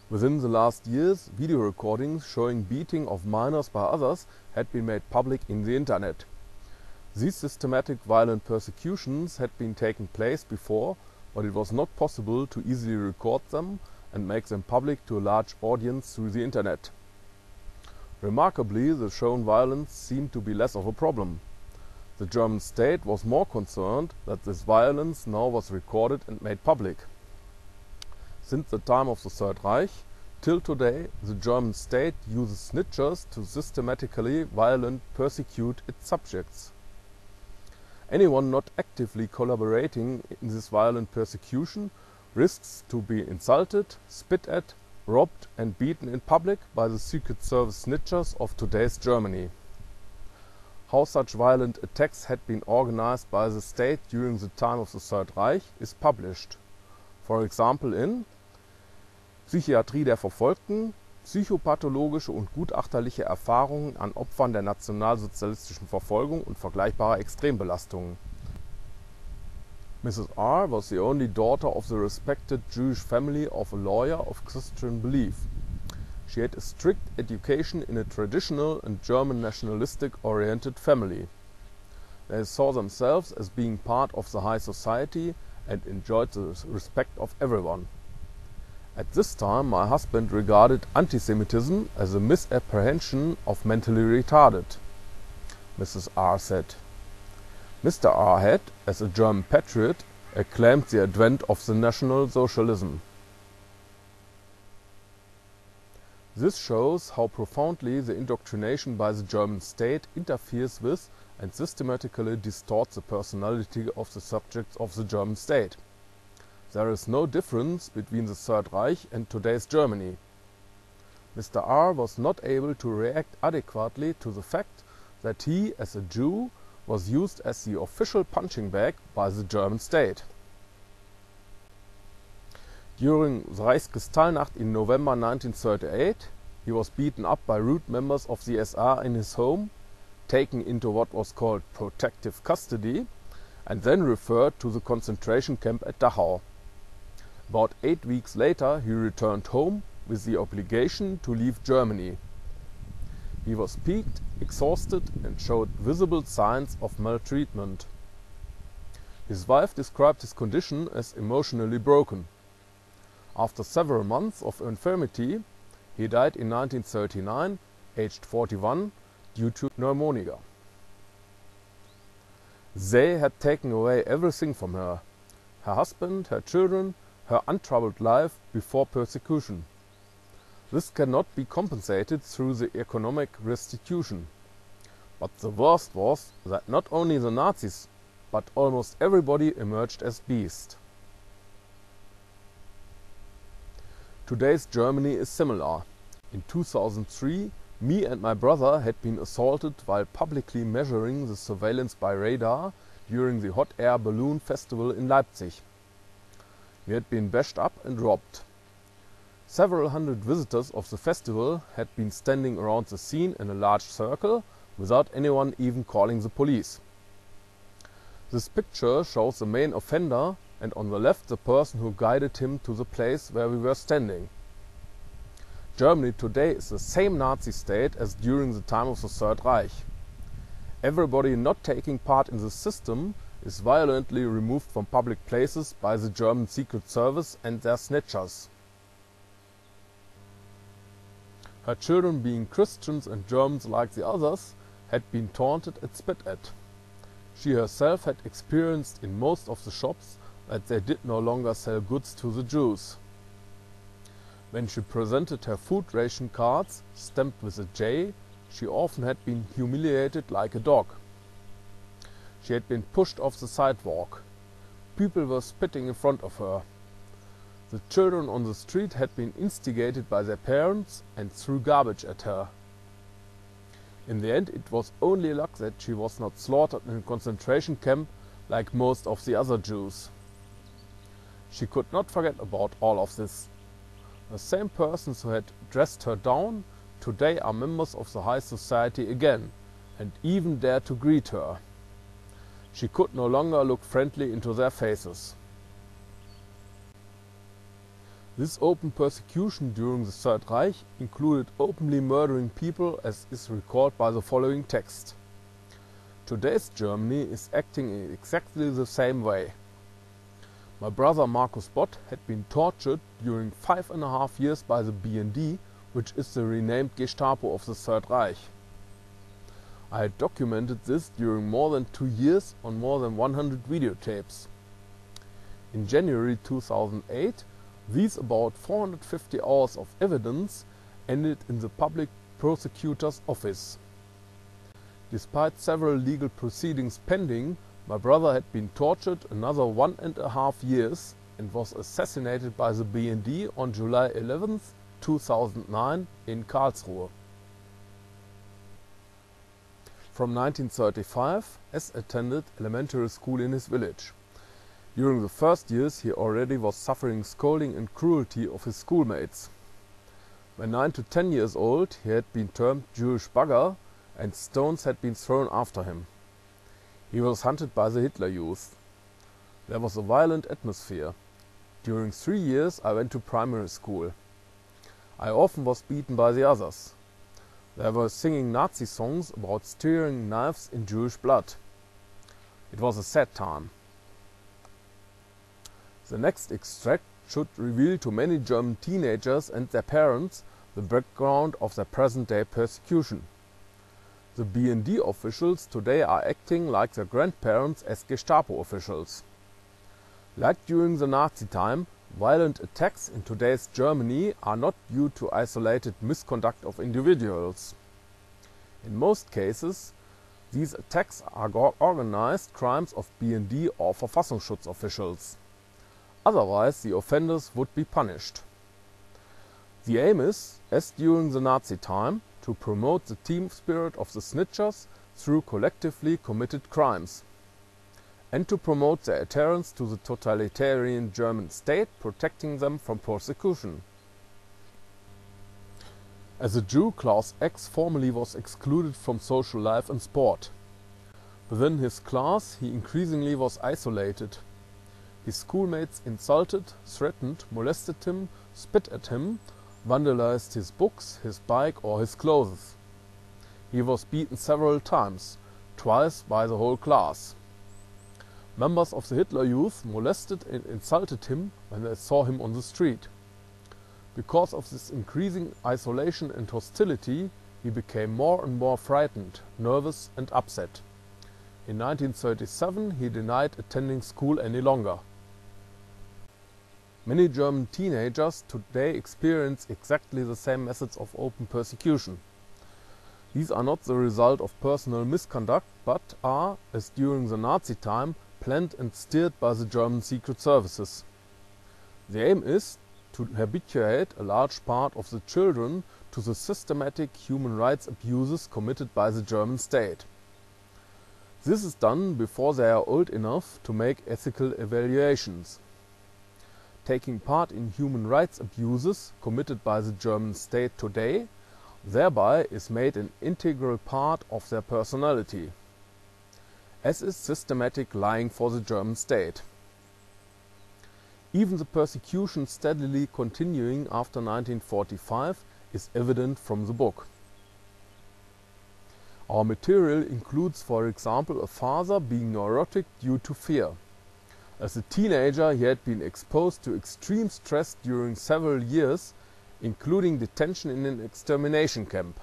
Within the last years, video recordings showing beating of minors by others had been made public in the internet. These systematic violent persecutions had been taking place before, but it was not possible to easily record them and make them public to a large audience through the internet. Remarkably, the shown violence seemed to be less of a problem. The German state was more concerned that this violence now was recorded and made public. Since the time of the Third Reich, till today, the German state uses snitchers to systematically violently persecute its subjects. Anyone not actively collaborating in this violent persecution risks to be insulted, spit at, robbed and beaten in public by the Secret Service snitchers of today's Germany. How such violent attacks had been organized by the state during the time of the Third Reich is published. For example in Psychiatrie der Verfolgten, psychopathologische und gutachterliche Erfahrungen an Opfern der nationalsozialistischen Verfolgung und vergleichbarer Extrembelastungen. Mrs. R. was the only daughter of the respected Jewish family of a lawyer of Christian belief. She had a strict education in a traditional and German nationalistic-oriented family. They saw themselves as being part of the high society and enjoyed the respect of everyone. At this time, my husband regarded antisemitism as a misapprehension of mentally retarded, Mrs. R. said. Mr. R. had, as a German patriot, acclaimed the advent of the National Socialism. This shows how profoundly the indoctrination by the German state interferes with and systematically distorts the personality of the subjects of the German state. There is no difference between the Third Reich and today's Germany. Mr. R. was not able to react adequately to the fact that he, as a Jew, was used as the official punching bag by the German state. During the Reichskristallnacht in November 1938, he was beaten up by rude members of the SA in his home, taken into what was called protective custody, and then referred to the concentration camp at Dachau. About 8 weeks later, he returned home with the obligation to leave Germany. He was peaked, exhausted, and showed visible signs of maltreatment. His wife described his condition as emotionally broken. After several months of infirmity, he died in 1939, aged 41, due to pneumonia. They had taken away everything from her: her husband, her children, her untroubled life before persecution. This cannot be compensated through the economic restitution. But the worst was that not only the Nazis, but almost everybody emerged as beasts. Today's Germany is similar. In 2003, me and my brother had been assaulted while publicly measuring the surveillance by radar during the hot air balloon festival in Leipzig. We had been bashed up and robbed. Several hundred visitors of the festival had been standing around the scene in a large circle without anyone even calling the police. This picture shows the main offender and on the left the person who guided him to the place where we were standing. Germany today is the same Nazi state as during the time of the Third Reich. Everybody not taking part in the system is violently removed from public places by the German Secret Service and their snitchers. Her children, being Christians and Germans like the others, had been taunted and spit at. She herself had experienced in most of the shops that they did no longer sell goods to the Jews. When she presented her food ration cards, stamped with a J, she often had been humiliated like a dog. She had been pushed off the sidewalk. People were spitting in front of her. The children on the street had been instigated by their parents and threw garbage at her. In the end, it was only luck that she was not slaughtered in a concentration camp like most of the other Jews. She could not forget about all of this. The same persons who had dressed her down today are members of the high society again, and even dare to greet her. She could no longer look friendly into their faces. This open persecution during the Third Reich included openly murdering people, as is recalled by the following text. Today's Germany is acting in exactly the same way. My brother Markus Bott had been tortured during 5.5 years by the BND, which is the renamed Gestapo of the Third Reich. I had documented this during more than 2 years on more than 100 videotapes. In January 2008, these about 450 hours of evidence ended in the public prosecutor's office. Despite several legal proceedings pending, my brother had been tortured another 1.5 years and was assassinated by the BND on July 11, 2009 in Karlsruhe. From 1935, S. attended elementary school in his village. During the first years he already was suffering scolding and cruelty of his schoolmates. When 9 to 10 years old he had been termed Jewish bugger and stones had been thrown after him. He was hunted by the Hitler Youth. There was a violent atmosphere. During 3 years I went to primary school. I often was beaten by the others. They were singing Nazi songs about steering knives in Jewish blood. It was a sad time. The next extract should reveal to many German teenagers and their parents the background of their present-day persecution. The BND officials today are acting like their grandparents as Gestapo officials. Like during the Nazi time, violent attacks in today's Germany are not due to isolated misconduct of individuals. In most cases, these attacks are organized crimes of BND or Verfassungsschutz officials. Otherwise, the offenders would be punished. The aim is, as during the Nazi time, to promote the team spirit of the snitchers through collectively committed crimes, and to promote their adherence to the totalitarian German state, protecting them from persecution. As a Jew, Klaus X formerly was excluded from social life and sport. Within his class, he increasingly was isolated. His schoolmates insulted, threatened, molested him, spit at him, vandalized his books, his bike or his clothes. He was beaten several times, twice by the whole class. Members of the Hitler Youth molested and insulted him when they saw him on the street. Because of this increasing isolation and hostility, he became more and more frightened, nervous and upset. In 1937 he denied attending school any longer. Many German teenagers today experience exactly the same methods of open persecution. These are not the result of personal misconduct, but are, as during the Nazi time, planned and steered by the German secret services. The aim is to habituate a large part of the children to the systematic human rights abuses committed by the German state. This is done before they are old enough to make ethical evaluations. Taking part in human rights abuses committed by the German state today thereby is made an integral part of their personality, as is systematic lying for the German state. Even the persecution steadily continuing after 1945 is evident from the book. Our material includes, for example, a father being neurotic due to fear. As a teenager he had been exposed to extreme stress during several years, including detention in an extermination camp.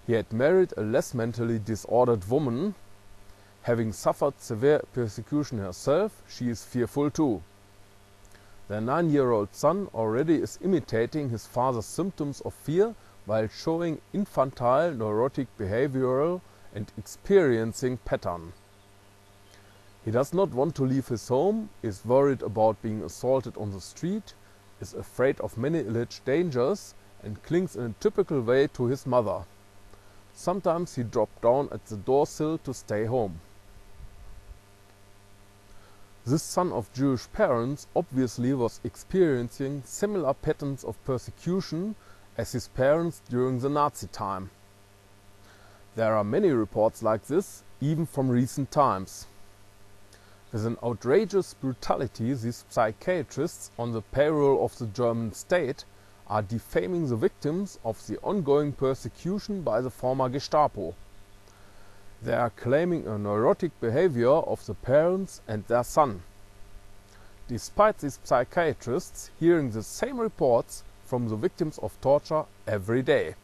He had married a less mentally disordered woman. Having suffered severe persecution herself, she is fearful too. Their 9-year-old son already is imitating his father's symptoms of fear while showing infantile neurotic behavioral and experiencing pattern. He does not want to leave his home, is worried about being assaulted on the street, is afraid of many alleged dangers, and clings in a typical way to his mother. Sometimes he dropped down at the doorsill to stay home. This son of Jewish parents obviously was experiencing similar patterns of persecution as his parents during the Nazi time. There are many reports like this, even from recent times. With an outrageous brutality, these psychiatrists on the payroll of the German state are defaming the victims of the ongoing persecution by the former Gestapo. They are claiming a neurotic behavior of the parents and their son. Despite these psychiatrists hearing the same reports from the victims of torture every day.